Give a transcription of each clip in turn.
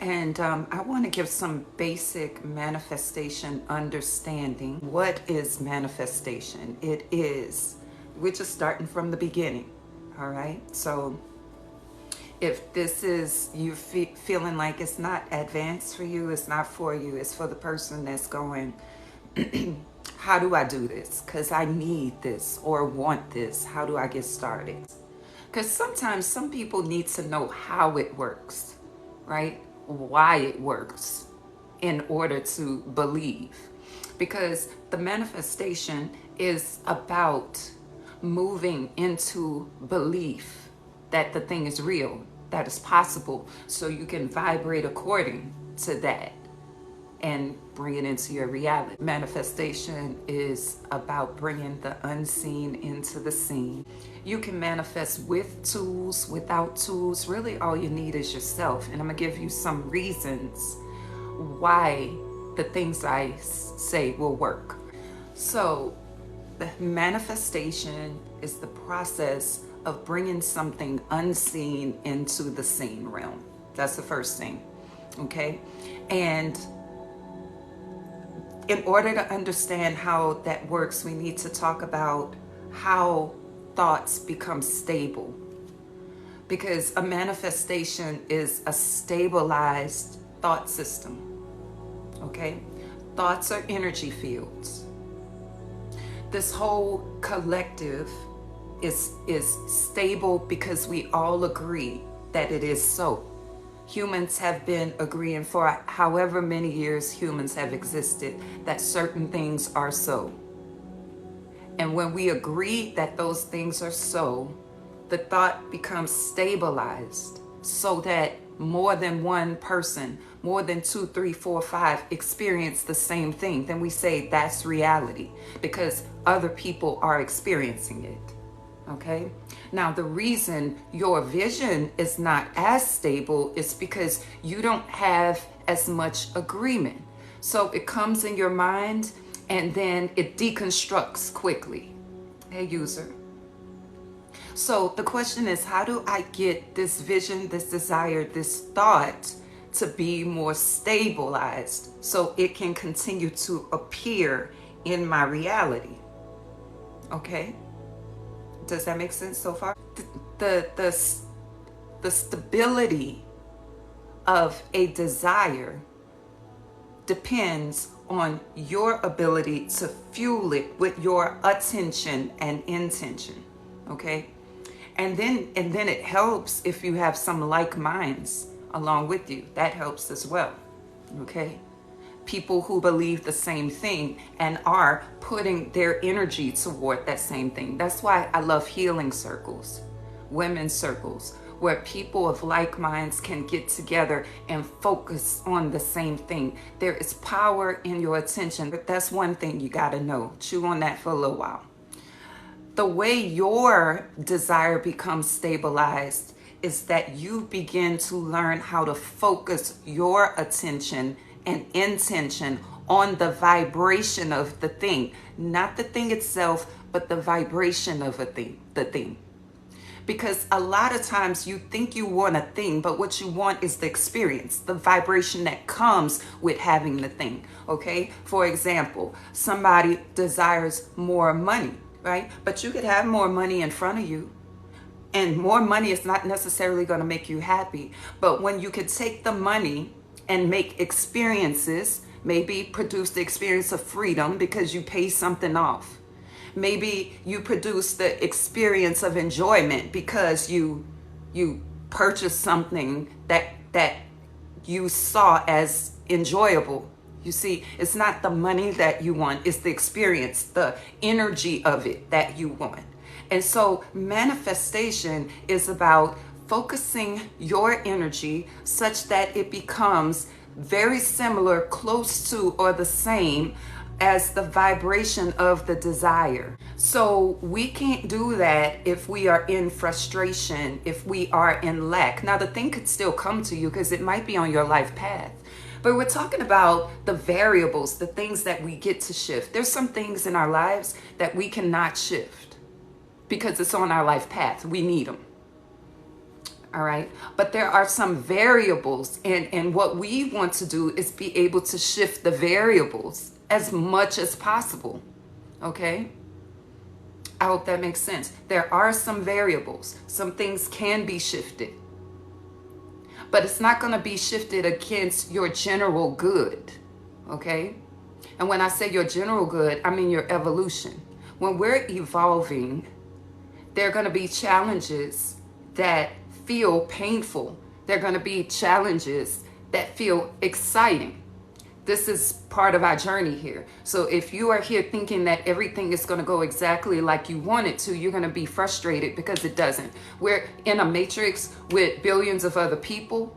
And I want to give some basic manifestation understanding. What is manifestation? We're just starting from the beginning, all right? So if this is you feeling like it's not advanced for you, it's not for you, it's for the person that's going, how do I do this? Because I need this or want this. How do I get started? Because sometimes some people need to know how it works, right? Why it works in order to believe. Because the manifestation is about moving into belief that the thing is real, that is possible, so you can vibrate according to that and bring it into your reality. Manifestation is about bringing the unseen into the seen. You can manifest with tools, without tools. Really, all you need is yourself. And I'm gonna give you some reasons why the things I say will work. So, the manifestation is the process of bringing something unseen into the seen realm. That's the first thing, okay? And in order to understand how that works, we need to talk about how thoughts become stable. Because a manifestation is a stabilized thought system, okay? Thoughts are energy fields. This whole collective is stable because we all agree that it is so. Humans have been agreeing for however many years humans have existed that certain things are so. And when we agree that those things are so, the thought becomes stabilized so that more than one person, more than 2, 3, 4, 5 experience the same thing. Then we say that's reality because other people are experiencing it. Okay? Now, the reason your vision is not as stable is because you don't have as much agreement. So it comes in your mind and then it deconstructs quickly. Hey, user. So the question is, how do I get this vision, this desire, this thought to be more stabilized so it can continue to appear in my reality? Okay? Does that make sense so far? The stability of a desire depends on your ability to fuel it with your attention and intention. Okay? And then it helps if you have some like minds along with you. That helps as well. Okay? People who believe the same thing and are putting their energy toward that same thing. That's why I love healing circles, women's circles, where people of like minds can get together and focus on the same thing. There is power in your attention. But that's one thing you got to know. Chew on that for a little while. The way your desire becomes stabilized is that you begin to learn how to focus your attention and intention on the vibration of the thing, not the thing itself, but the vibration of the thing. Because a lot of times you think you want a thing, but what you want is the experience, the vibration that comes with having the thing, okay? For example, somebody desires more money, right? But you could have more money in front of you, and more money is not necessarily going to make you happy. But when you could take the money and make experiences, maybe produce the experience of freedom because you pay something off. Maybe you produce the experience of enjoyment because you purchased something that you saw as enjoyable. You see, it's not the money that you want, it's the experience, the energy of it that you want. And so manifestation is about focusing your energy such that it becomes very similar, close to, or the same as the vibration of the desire. So we can't do that if we are in frustration, if we are in lack. Now, the thing could still come to you because it might be on your life path. But we're talking about the variables, the things that we get to shift. There's some things in our lives that we cannot shift because it's on our life path. We need them. All right. But there are some variables. And what we want to do is be able to shift the variables as much as possible. Okay. I hope that makes sense. There are some variables. Some things can be shifted. But it's not going to be shifted against your general good. Okay. And when I say your general good, I mean your evolution. When we're evolving, there are going to be challenges that feel painful. There are going to be challenges that feel exciting. This is part of our journey here. So if you are here thinking that everything is going to go exactly like you want it to, you're going to be frustrated because it doesn't. We're in a matrix with billions of other people,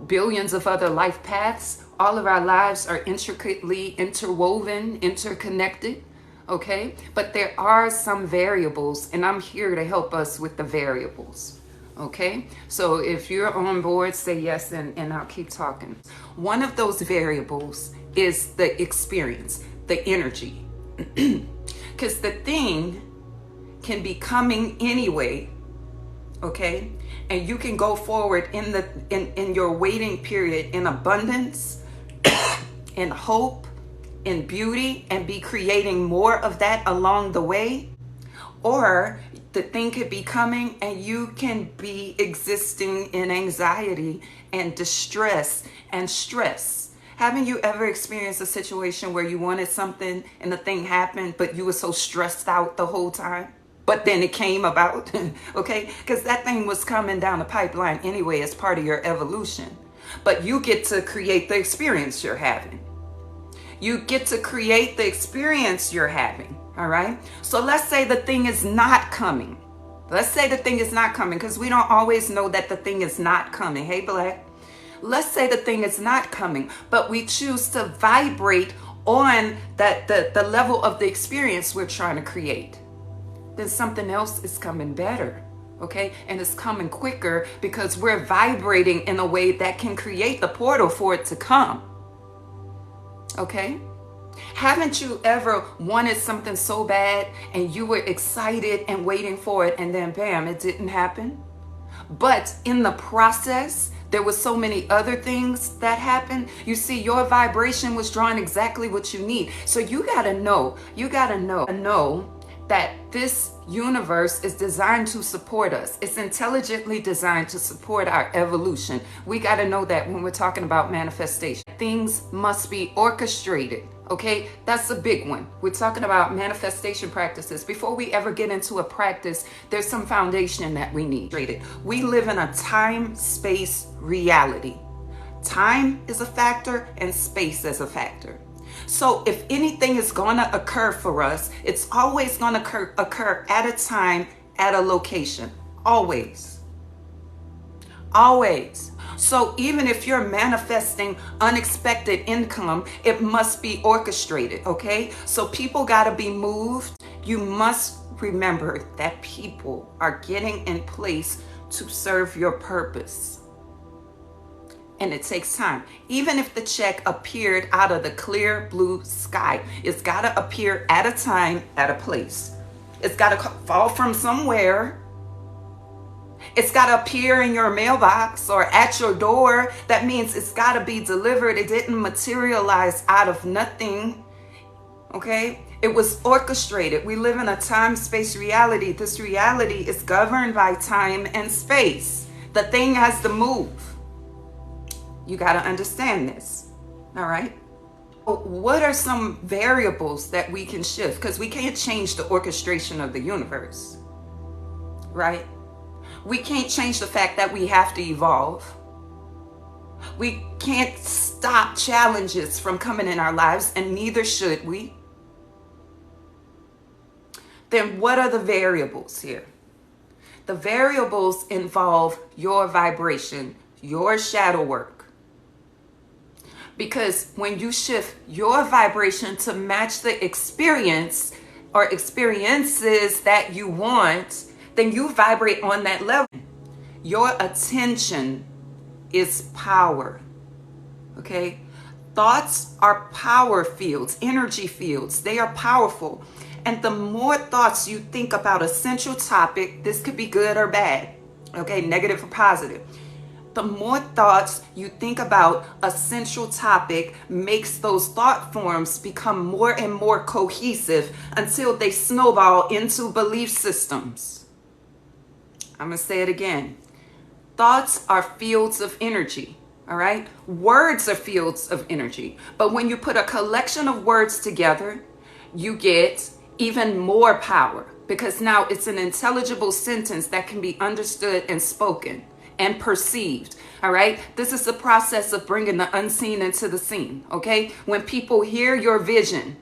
billions of other life paths. All of our lives are intricately interwoven, interconnected. Okay, but there are some variables, and I'm here to help us with the variables. Okay, so if you're on board, say yes, and I'll keep talking. One of those variables is the experience, the energy, because the thing can be coming anyway. Okay, and you can go forward in your waiting period in abundance, in hope, in beauty, and be creating more of that along the way. Or the thing could be coming and you can be existing in anxiety and distress and stress. Haven't you ever experienced a situation where you wanted something and the thing happened, but you were so stressed out the whole time? But then it came about, okay? Because that thing was coming down the pipeline anyway as part of your evolution. But you get to create the experience you're having. You get to create the experience you're having, all right? So let's say the thing is not coming. Let's say the thing is not coming, because we don't always know that the thing is not coming. Hey, Black. Let's say the thing is not coming, but we choose to vibrate on the level of the experience we're trying to create. Then something else is coming better, okay? And it's coming quicker because we're vibrating in a way that can create the portal for it to come. Okay? Haven't you ever wanted something so bad and you were excited and waiting for it, and then bam, it didn't happen? But in the process, there were so many other things that happened. You see, your vibration was drawing exactly what you need. So you gotta know that this universe is designed to support us. It's intelligently designed to support our evolution. We got to know that when we're talking about manifestation. Things must be orchestrated, okay? That's a big one. We're talking about manifestation practices. Before we ever get into a practice, there's some foundation that we need. We live in a time-space reality. Time is a factor and space is a factor. So if anything is going to occur for us, it's always going to occur at a time, at a location. Always. Always. So even if you're manifesting unexpected income, it must be orchestrated, okay? So people got to be moved. You must remember that people are getting in place to serve your purpose. And it takes time. Even if the check appeared out of the clear blue sky, it's got to appear at a time, at a place. It's got to fall from somewhere. It's got to appear in your mailbox or at your door. That means it's got to be delivered. It didn't materialize out of nothing. Okay? It was orchestrated. We live in a time-space reality. This reality is governed by time and space. The thing has to move. You got to understand this. All right. What are some variables that we can shift? Because we can't change the orchestration of the universe. Right? We can't change the fact that we have to evolve. We can't stop challenges from coming in our lives, and neither should we. Then what are the variables here? The variables involve your vibration, your shadow work. Because when you shift your vibration to match the experience or experiences that you want, then you vibrate on that level. Your attention is power. Okay? Thoughts are power fields, energy fields. They are powerful. And the more thoughts you think about a central topic, this could be good or bad. Okay, negative or positive. The more thoughts you think about a central topic makes those thought forms become more and more cohesive until they snowball into belief systems. I'm going to say it again. Thoughts are fields of energy, all right? Words are fields of energy. But when you put a collection of words together, you get even more power because now it's an intelligible sentence that can be understood and spoken and perceived. All right. This is the process of bringing the unseen into the seen. OK, when people hear your vision,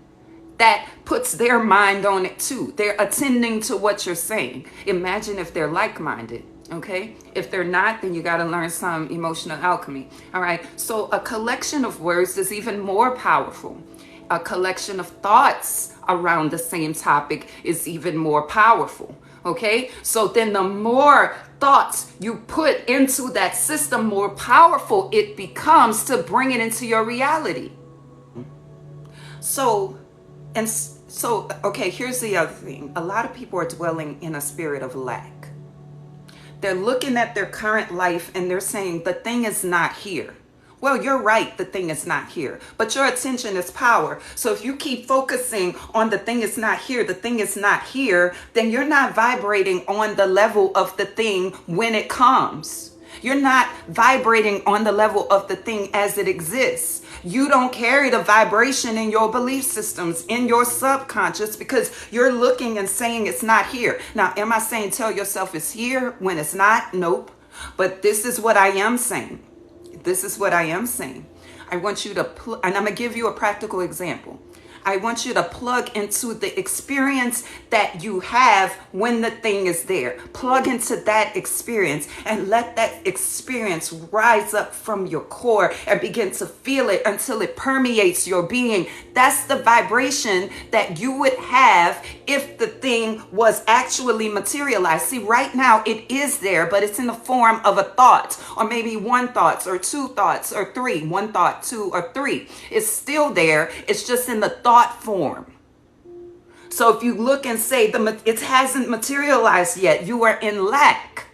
that puts their mind on it, too. They're attending to what you're saying. Imagine if they're like minded. OK, if they're not, then you got to learn some emotional alchemy. All right. So a collection of words is even more powerful. A collection of thoughts around the same topic is even more powerful. Okay, so then the more thoughts you put into that system, more powerful it becomes to bring it into your reality. Okay, here's the other thing. A lot of people are dwelling in a spirit of lack. They're looking at their current life and they're saying the thing is not here. Well, you're right, the thing is not here, but your attention is power. So if you keep focusing on the thing is not here, the thing is not here, then you're not vibrating on the level of the thing when it comes. You're not vibrating on the level of the thing as it exists. You don't carry the vibration in your belief systems, in your subconscious, because you're looking and saying it's not here. Now, am I saying tell yourself it's here when it's not? Nope. But this is what I am saying. This is what I am saying. I want you to, and I'm going to give you a practical example. I want you to plug into the experience that you have when the thing is there. Plug into that experience and let that experience rise up from your core and begin to feel it until it permeates your being. That's the vibration that you would have if the thing was actually materialized. See, right now it is there, but it's in the form of a thought, or maybe one thought or two thoughts or three. One thought, two or three. It's still there. It's just in the thought form. So if you look and say it hasn't materialized yet, you are in lack.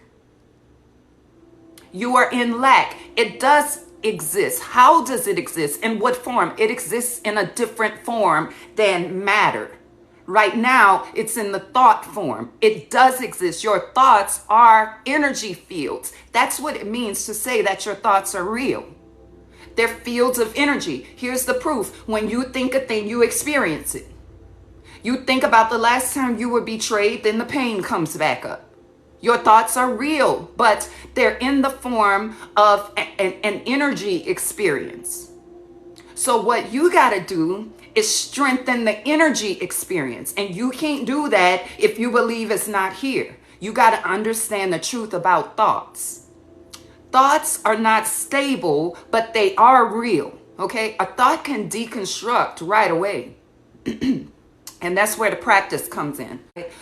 You are in lack. It does exist. How does it exist? In what form? It exists in a different form than matter. Right now, it's in the thought form. It does exist. Your thoughts are energy fields. That's what it means to say that your thoughts are real. They're fields of energy. Here's the proof. When you think a thing, you experience it. You think about the last time you were betrayed, then the pain comes back up. Your thoughts are real, but they're in the form of an energy experience. So what you got to do is strengthen the energy experience. And you can't do that if you believe it's not here. You got to understand the truth about thoughts. Thoughts are not stable, but they are real, okay? A thought can deconstruct right away. And that's where the practice comes in.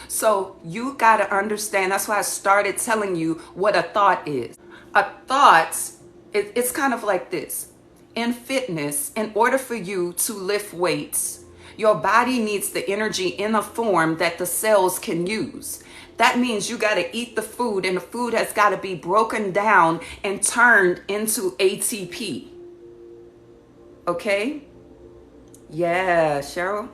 So you got to understand, that's why I started telling you what a thought is. A thought, it's kind of like this. In fitness, in order for you to lift weights, your body needs the energy in a form that the cells can use. That means you got to eat the food, and the food has got to be broken down and turned into ATP. Okay? Yeah, Cheryl.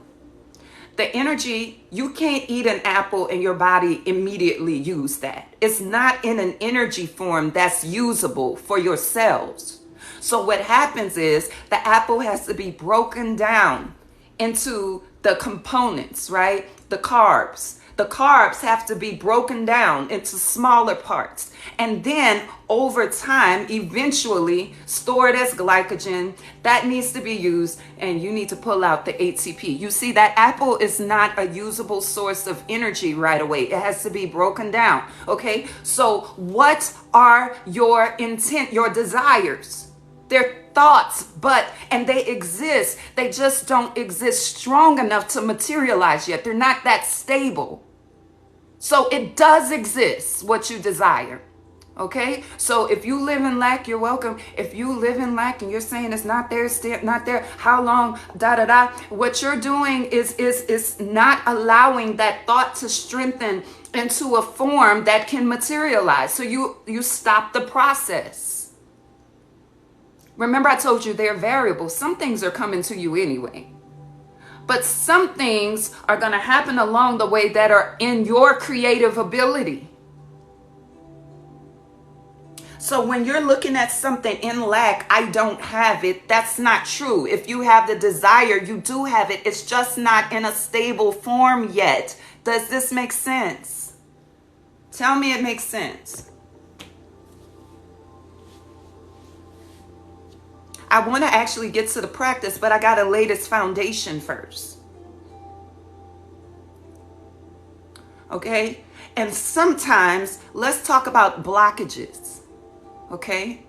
The energy, you can't eat an apple and your body immediately use that. It's not in an energy form that's usable for your cells. So what happens is the apple has to be broken down into the components, right? The carbs. The carbs have to be broken down into smaller parts. And then over time, eventually stored as glycogen, that needs to be used, and you need to pull out the ATP. You see, that apple is not a usable source of energy right away. It has to be broken down. Okay. So what are your intent, your desires? They're thoughts, and they exist. They just don't exist strong enough to materialize yet. They're not that stable. So it does exist, what you desire. Okay, so if you live in lack, you're welcome. If you live in lack and you're saying it's not there, it's not there, how long, da da da, what you're doing is not allowing that thought to strengthen into a form that can materialize. So you stop the process. Remember, I told you they're variable. Some things are coming to you anyway. But some things are going to happen along the way that are in your creative ability. So when you're looking at something in lack, I don't have it, that's not true. If you have the desire, you do have it. It's just not in a stable form yet. Does this make sense? Tell me it makes sense. I want to actually get to the practice, but I got to lay this foundation first. Okay? And sometimes, let's talk about blockages. Okay?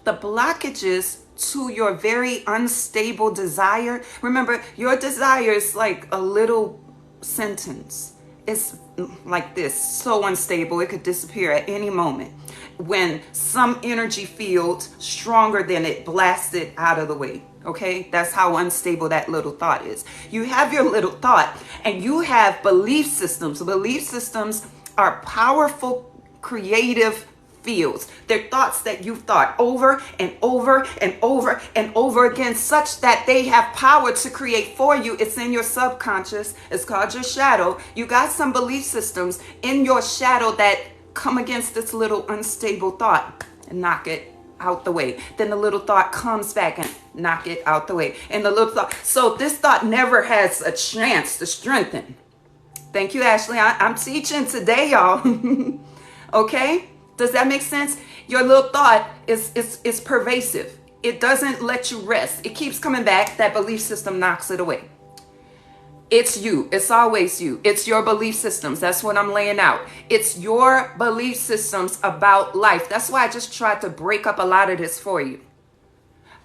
The blockages to your very unstable desire. Remember, your desire is like a little sentence. It's like this, so unstable, it could disappear at any moment. When some energy field stronger than it blasts it out of the way. Okay, that's how unstable that little thought is. You have your little thought and you have belief systems. Belief systems are powerful, creative fields. They're thoughts that you've thought over and over and over and over again, such that they have power to create for you. It's in your subconscious. It's called your shadow. You got some belief systems in your shadow that come against this little unstable thought and knock it out the way. Then the little thought comes back and knock it out the way. And the little thought. So this thought never has a chance to strengthen. Thank you, Ashley. I'm teaching today, y'all. Okay? Does that make sense? Your little thought is pervasive. It doesn't let you rest. It keeps coming back. That belief system knocks it away. It's you. It's always you. It's your belief systems. That's what I'm laying out. It's your belief systems about life. That's why I just tried to break up a lot of this for you.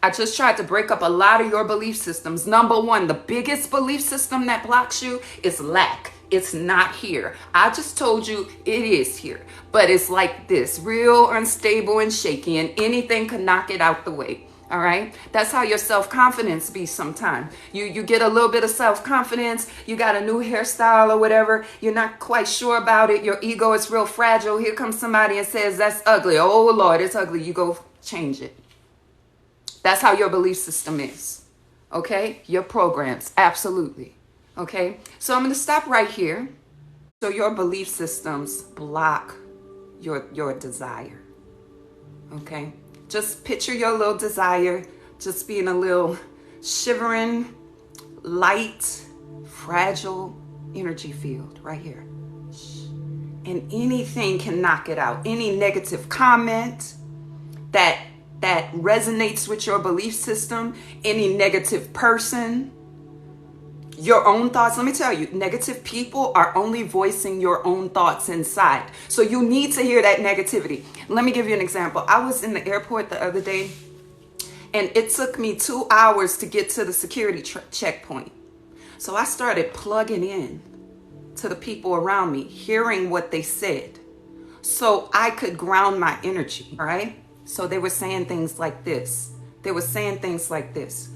I just tried to break up a lot of your belief systems. Number one, the biggest belief system that blocks you is lack. It's not here. I just told you it is here. But it's like this, real unstable and shaky, and anything can knock it out the way. All right? That's how your self-confidence be sometimes. You get a little bit of self-confidence. You got a new hairstyle or whatever. You're not quite sure about it. Your ego is real fragile. Here comes somebody and says, that's ugly. Oh, Lord, it's ugly. You go change it. That's how your belief system is. Okay? Your programs. Absolutely. Okay? So I'm going to stop right here. So your belief systems block your desire. Okay? Just picture your little desire just being a little shivering, light, fragile energy field right here. And anything can knock it out. Any negative comment that resonates with your belief system, any negative person, your own thoughts. Let me tell you, negative people are only voicing your own thoughts inside. So you need to hear that negativity. Let me give you an example. I was in the airport the other day, and it took me 2 hours to get to the security checkpoint. So I started plugging in to the people around me, hearing what they said, so I could ground my energy, all right? So they were saying things like this. They were saying things like this.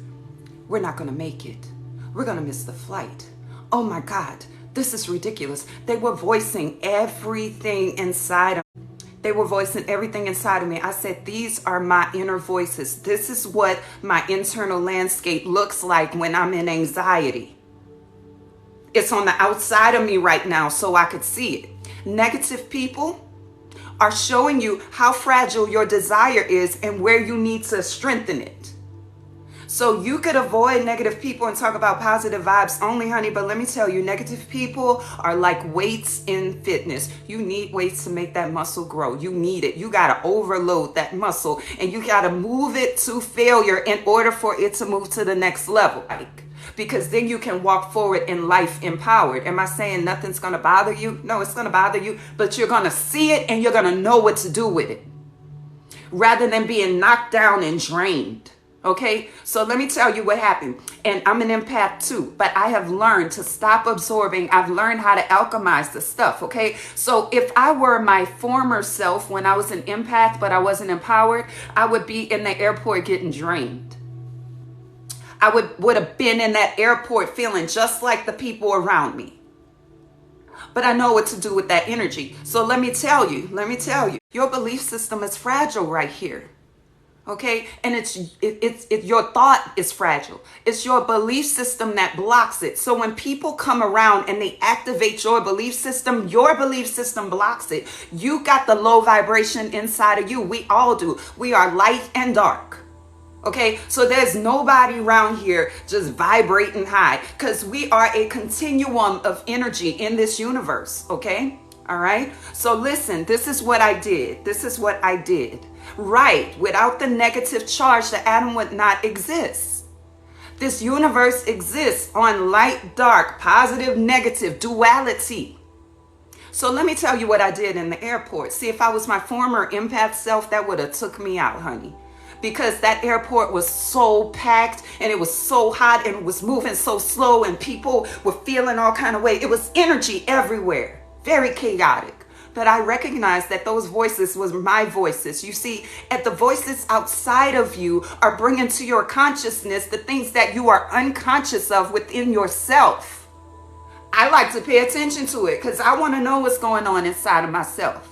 We're not going to make it. We're going to miss the flight. Oh my God, this is ridiculous. They were voicing everything inside of me. They were voicing everything inside of me. I said, these are my inner voices. This is what my internal landscape looks like when I'm in anxiety. It's on the outside of me right now so I could see it. Negative people are showing you how fragile your desire is and where you need to strengthen it. So you could avoid negative people and talk about positive vibes only, honey. But let me tell you, negative people are like weights in fitness. You need weights to make that muscle grow. You need it. You got to overload that muscle and you got to move it to failure in order for it to move to the next level. Because then you can walk forward in life empowered. Am I saying nothing's going to bother you? No, it's going to bother you, but you're going to see it and you're going to know what to do with it rather than being knocked down and drained. Okay, so let me tell you what happened. And I'm an empath too, but I have learned to stop absorbing. I've learned how to alchemize the stuff. Okay, so if I were my former self when I was an empath, but I wasn't empowered, I would be in the airport getting drained. I would have been in that airport feeling just like the people around me. But I know what to do with that energy. So let me tell you, your belief system is fragile right here. Okay, and it's your thought is fragile. It's your belief system that blocks it. So when people come around and they activate your belief system blocks it. You got the low vibration inside of you. We all do. We are light and dark. Okay, so there's nobody around here just vibrating high, because we are a continuum of energy in this universe. Okay, all right. So listen, this is what I did. Right, without the negative charge, the atom would not exist. This universe exists on light, dark, positive, negative, duality. So let me tell you what I did in the airport. See, if I was my former empath self, that would have took me out, honey. Because that airport was so packed and it was so hot and it was moving so slow and people were feeling all kind of way. It was energy everywhere, very chaotic. But I recognized that those voices was my voices. You see, at the voices outside of you are bringing to your consciousness the things that you are unconscious of within yourself. I like to pay attention to it because I want to know what's going on inside of myself.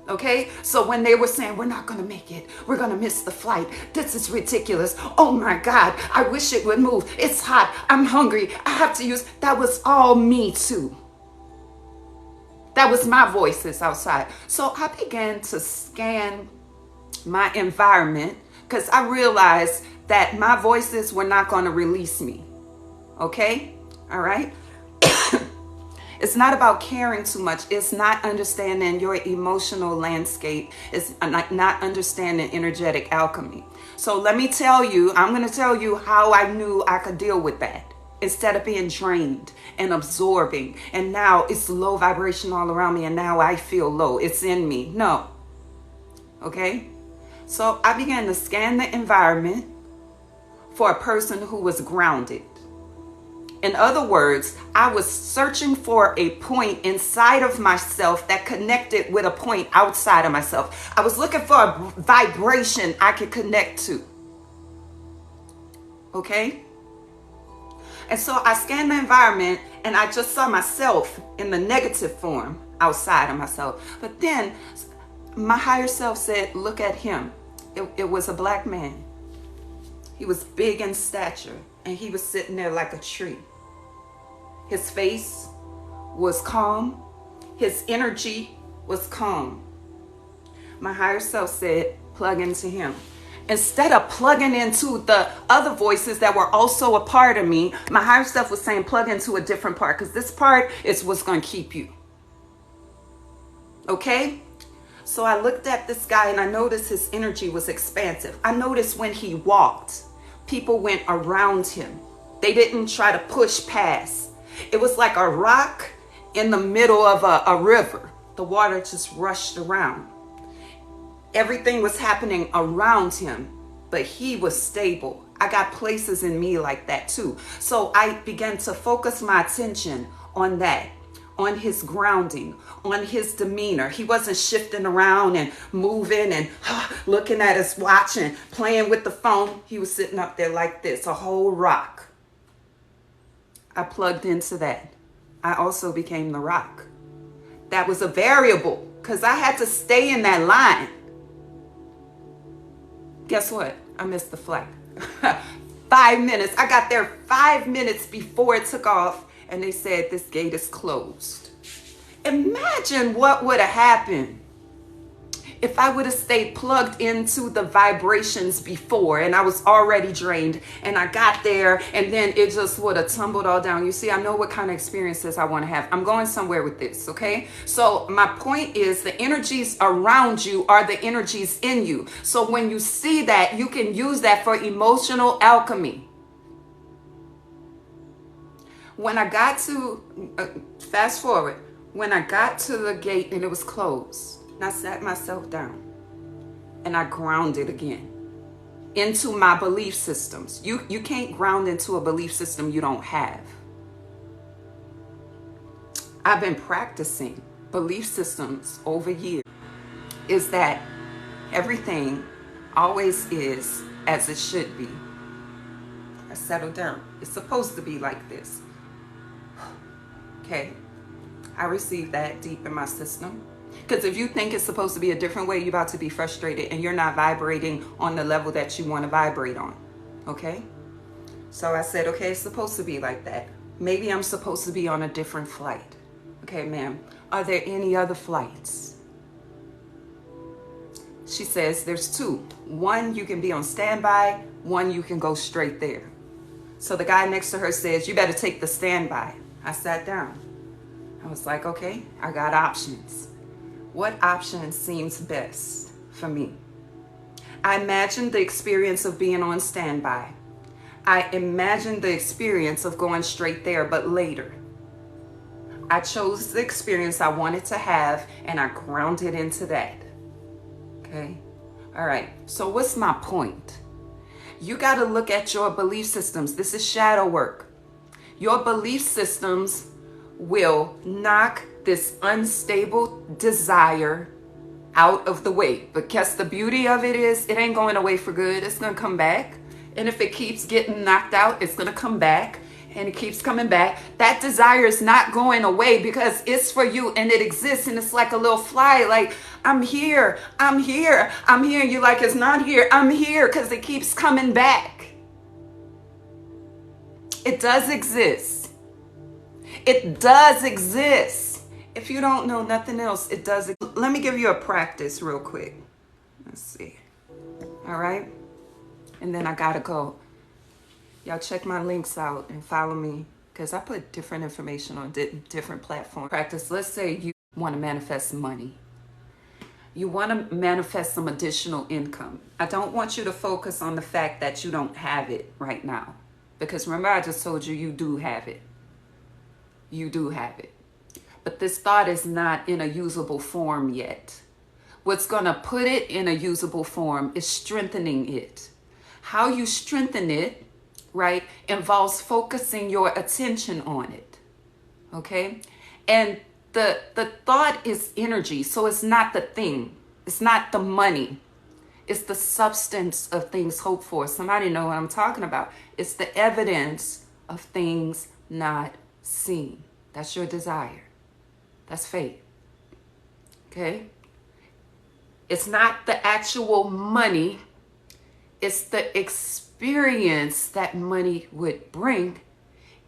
Okay, so when they were saying, we're not going to make it, we're going to miss the flight, this is ridiculous, oh my God, I wish it would move, it's hot, I'm hungry, I have to use, that was all me too. That was my voices outside. So I began to scan my environment because I realized that my voices were not going to release me. Okay? All right? It's not about caring too much. It's not understanding your emotional landscape. It's not understanding energetic alchemy. So let me tell you, I'm going to tell you how I knew I could deal with that. Instead of being drained and absorbing, and now it's low vibration all around me, and now I feel low. It's in me. No. Okay? So I began to scan the environment for a person who was grounded. In other words, I was searching for a point inside of myself that connected with a point outside of myself. I was looking for a vibration I could connect to. Okay? And so I scanned the environment and I just saw myself in the negative form outside of myself. But then my higher self said, look at him. It was a black man. He was big in stature and he was sitting there like a tree. His face was calm. His energy was calm. My higher self said, plug into him. Instead of plugging into the other voices that were also a part of me, my higher self was saying, plug into a different part, because this part is what's going to keep you. Okay? So I looked at this guy and I noticed his energy was expansive. I noticed when he walked, people went around him. They didn't try to push past. It was like a rock in the middle of a river. The water just rushed around. Everything was happening around him, but he was stable. I got places in me like that too. So I began to focus my attention on that, on his grounding, on his demeanor. He wasn't shifting around and moving and looking at his watch and playing with the phone. He was sitting up there like this, a whole rock. I plugged into that. I also became the rock. That was a variable because I had to stay in that line. Guess what? I missed the flight. 5 minutes. I got there 5 minutes before it took off, and they said this gate is closed. Imagine what would have happened if I would have stayed plugged into the vibrations before, and I was already drained, and I got there, and then it just would have tumbled all down. You see, I know what kind of experiences I want to have. I'm going somewhere with this, okay? So my point is the energies around you are the energies in you. So when you see that, you can use that for emotional alchemy. When I got to, fast forward, when I got to the gate and it was closed, and I sat myself down and I grounded again. into my belief systems. You can't ground into a belief system you don't have. I've been practicing belief systems over years. Is that everything always is as it should be. I settle down. It's supposed to be like this. Okay. I received that deep in my system. Because if you think it's supposed to be a different way, you're about to be frustrated and you're not vibrating on the level that you want to vibrate on. Okay? So I said, okay, it's supposed to be like that. Maybe I'm supposed to be on a different flight. Okay, ma'am, are there any other flights? She says there's two. One, you can be on standby. One, you can go straight there. So the guy next to her says, you better take the standby. I sat down. I was like, okay, I got options. What option seems best for me? I imagined the experience of being on standby. I imagined the experience of going straight there, but later. I chose the experience I wanted to have and I grounded into that. Okay? All right. So what's my point? You got to look at your belief systems. This is shadow work. Your belief systems will knock this unstable desire out of the way. Because the beauty of it is it ain't going away for good. It's going to come back. And if it keeps getting knocked out, it's going to come back. And it keeps coming back. That desire is not going away because it's for you and it exists. And it's like a little fly. Like, I'm here. I'm here. I'm here. And you're like, it's not here. I'm here because it keeps coming back. It does exist. It does exist. If you don't know nothing else, it does. Let me give you a practice real quick. Let's see. All right. And then I got to go. Y'all check my links out and follow me because I put different information on different platforms. Practice. Let's say you want to manifest money. You want to manifest some additional income. I don't want you to focus on the fact that you don't have it right now. Because remember, I just told you, you do have it. You do have it. But this thought is not in a usable form yet. What's going to put it in a usable form is strengthening it. How you strengthen it, right, involves focusing your attention on it. Okay? And the thought is energy, so it's not the thing. It's not the money. It's the substance of things hoped for. Somebody know what I'm talking about. It's the evidence of things not seen. That's your desire. That's faith. Okay? It's not the actual money. It's the experience that money would bring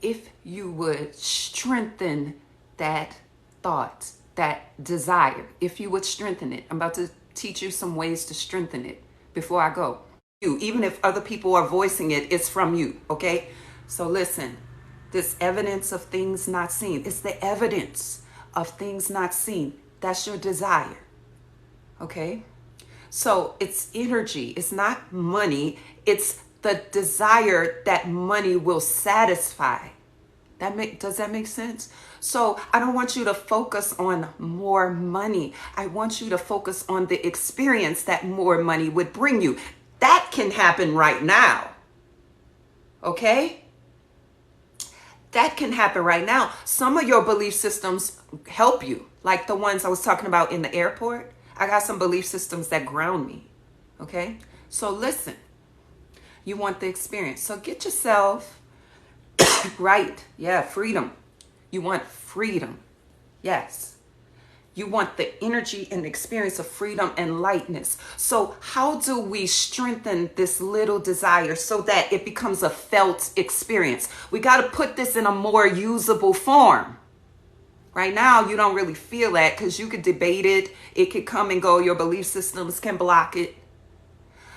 if you would strengthen that thought, that desire, if you would strengthen it. I'm about to teach you some ways to strengthen it before I go. Even if other people are voicing it, it's from you, okay? So listen, this evidence of things not seen, it's the evidence of things not seen. That's your desire, okay? So it's energy, it's not money, it's the desire that money will satisfy. Does that make sense? So I don't want you to focus on more money. I want you to focus on the experience that more money would bring you. That can happen right now. Okay? That can happen right now. Some of your belief systems help you, like the ones I was talking about in the airport. I got some belief systems that ground me. Okay? So listen, you want the experience. So get yourself right. Yeah, freedom. You want freedom. Yes. You want the energy and experience of freedom and lightness. So how do we strengthen this little desire so that it becomes a felt experience? We got to put this in a more usable form. Right now, you don't really feel that because you could debate it. It could come and go. Your belief systems can block it.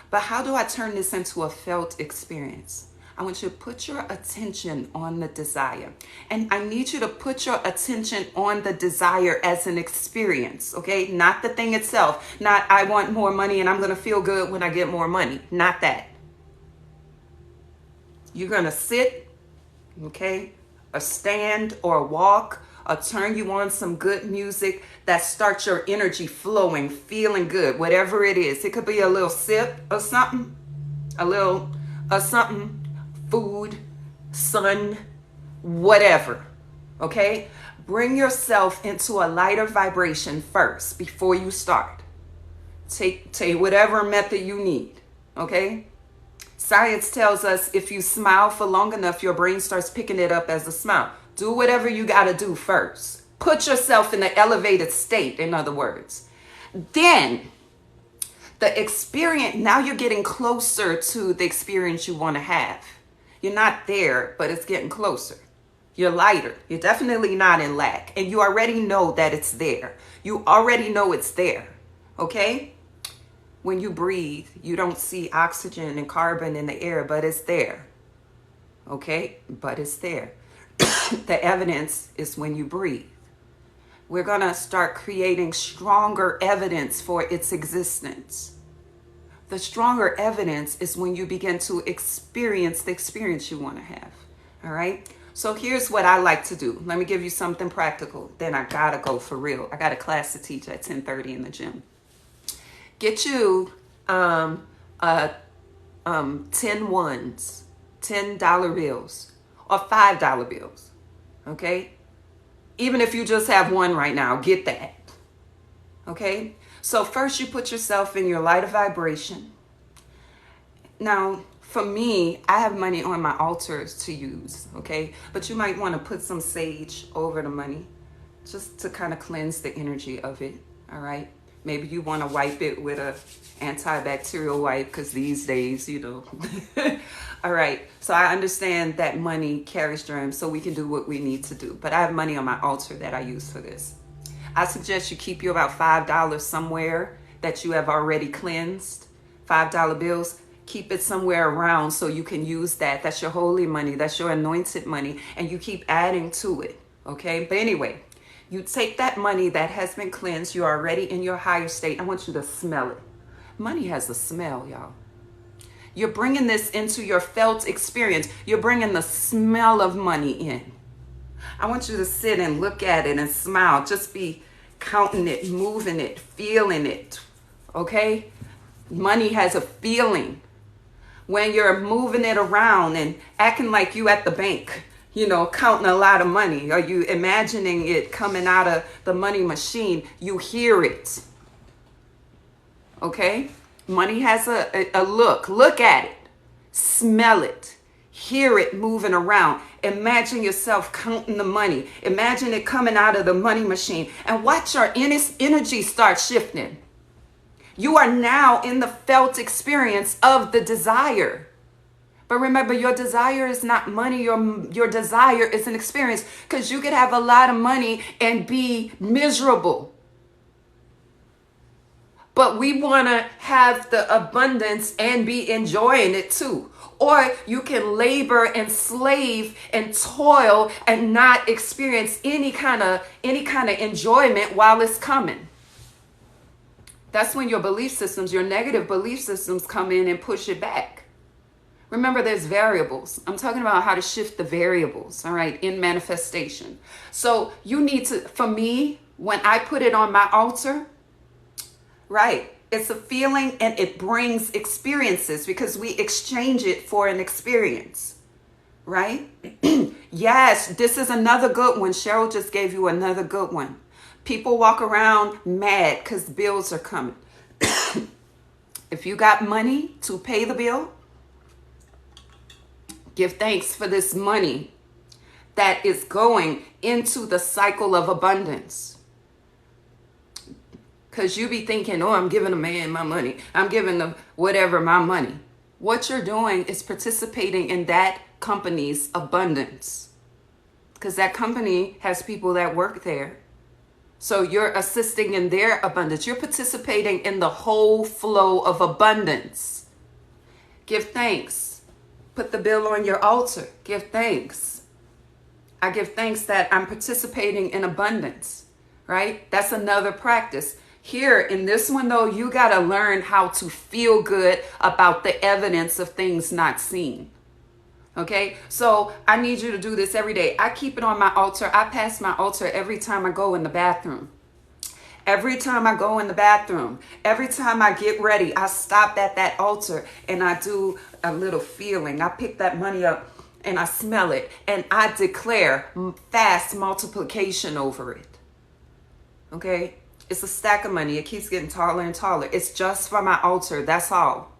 But how do I turn this into a felt experience? I want you to put your attention on the desire. And I need you to put your attention on the desire as an experience, okay? Not the thing itself. Not, I want more money and I'm going to feel good when I get more money. Not that. You're going to sit, okay, or stand or walk or turn you on some good music that starts your energy flowing, feeling good, whatever it is. It could be a little sip or something. a little something, food, sun, whatever. Okay? Bring yourself into a lighter vibration first before you start. Take whatever method you need. Okay? Science tells us if you smile for long enough, your brain starts picking it up as a smile. Do whatever you got to do first. Put yourself in an elevated state, in other words. Then, the experience, now you're getting closer to the experience you want to have. You're not there, but it's getting closer. You're lighter. You're definitely not in lack. And you already know that it's there. You already know it's there. Okay? When you breathe, you don't see oxygen and carbon in the air, but it's there. Okay? But it's there. The evidence is when you breathe. We're going to start creating stronger evidence for its existence. The stronger evidence is when you begin to experience the experience you want to have. All right? So here's what I like to do. Let me give you something practical. Then I got to go for real. I got a class to teach at 10:30 in the gym. Get you 10 ones, $10 bills, or $5 bills. Okay? Even if you just have one right now, get that. Okay? So first you put yourself in your lighter vibration. Now, for me, I have money on my altars to use, okay? But you might want to put some sage over the money just to kind of cleanse the energy of it, all right? Maybe you want to wipe it with a antibacterial wipe because these days, you know. All right. So I understand that money carries germs, so we can do what we need to do. But I have money on my altar that I use for this. I suggest you keep you about $5 somewhere that you have already cleansed. $5 bills. Keep it somewhere around so you can use that. That's your holy money. That's your anointed money. And you keep adding to it. Okay. But anyway. You take that money that has been cleansed. You're already in your higher state. I want you to smell it. Money has a smell, y'all. You're bringing this into your felt experience. You're bringing the smell of money in. I want you to sit and look at it and smile. Just be counting it, moving it, feeling it. Okay? Money has a feeling. When you're moving it around and acting like you at the bank, you know, counting a lot of money, or you imagining it coming out of the money machine, you hear it. Okay? Money has a look. Look at it. Smell it. Hear it moving around. Imagine yourself counting the money. Imagine it coming out of the money machine. And watch your energy start shifting. You are now in the felt experience of the desire. But remember, your desire is not money. Your desire is an experience, because you could have a lot of money and be miserable. But we want to have the abundance and be enjoying it too. Or you can labor and slave and toil and not experience any kind of enjoyment while it's coming. That's when your belief systems, your negative belief systems, come in and push it back. Remember, there's variables. I'm talking about how to shift the variables, all right, in manifestation. So you need to, for me, when I put it on my altar, right, it's a feeling and it brings experiences, because we exchange it for an experience, right? Yes, this is another good one. Cheryl just gave you another good one. People walk around mad because bills are coming. If you got money to pay the bill, give thanks for this money that is going into the cycle of abundance. Because you be thinking, oh, I'm giving a man my money. I'm giving them whatever my money. What you're doing is participating in that company's abundance. Because that company has people that work there. So you're assisting in their abundance. You're participating in the whole flow of abundance. Give thanks. Put the bill on your altar. Give thanks. I give thanks that I'm participating in abundance, right? That's another practice. Here in this one, though, you got to learn how to feel good about the evidence of things not seen. Okay? So I need you to do this every day. I keep it on my altar. I pass my altar every time I go in the bathroom. Every time I go in the bathroom, every time I get ready, I stop at that altar and I do a little feeling. I pick that money up and I smell it and I declare fast multiplication over it. Okay? It's a stack of money. It keeps getting taller and taller. It's just for my altar. That's all.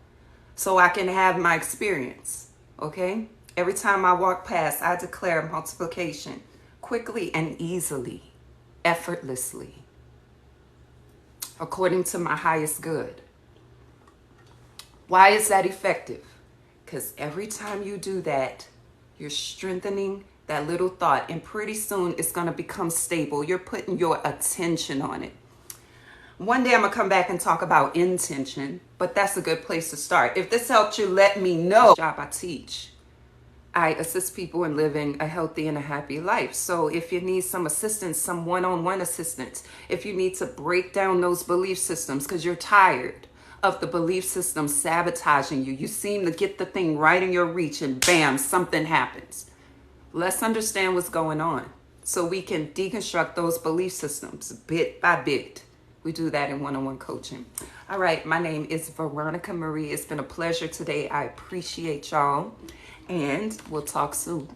So I can have my experience. Okay? Every time I walk past, I declare multiplication quickly and easily, effortlessly, according to my highest good. Why is that effective? Because every time you do that, you're strengthening that little thought, and pretty soon it's going to become stable. You're putting your attention on it. One day I'm going to come back and talk about intention, but that's a good place to start. If this helped you, let me know. The job I teach. I assist people in living a healthy and a happy life. So if you need some assistance, some one-on-one assistance, if you need to break down those belief systems because you're tired of the belief system sabotaging you, you seem to get the thing right in your reach and bam, something happens. Let's understand what's going on so we can deconstruct those belief systems bit by bit. We do that in one-on-one coaching. All right, my name is Veronica Marie. It's been a pleasure today. I appreciate y'all. And we'll talk soon.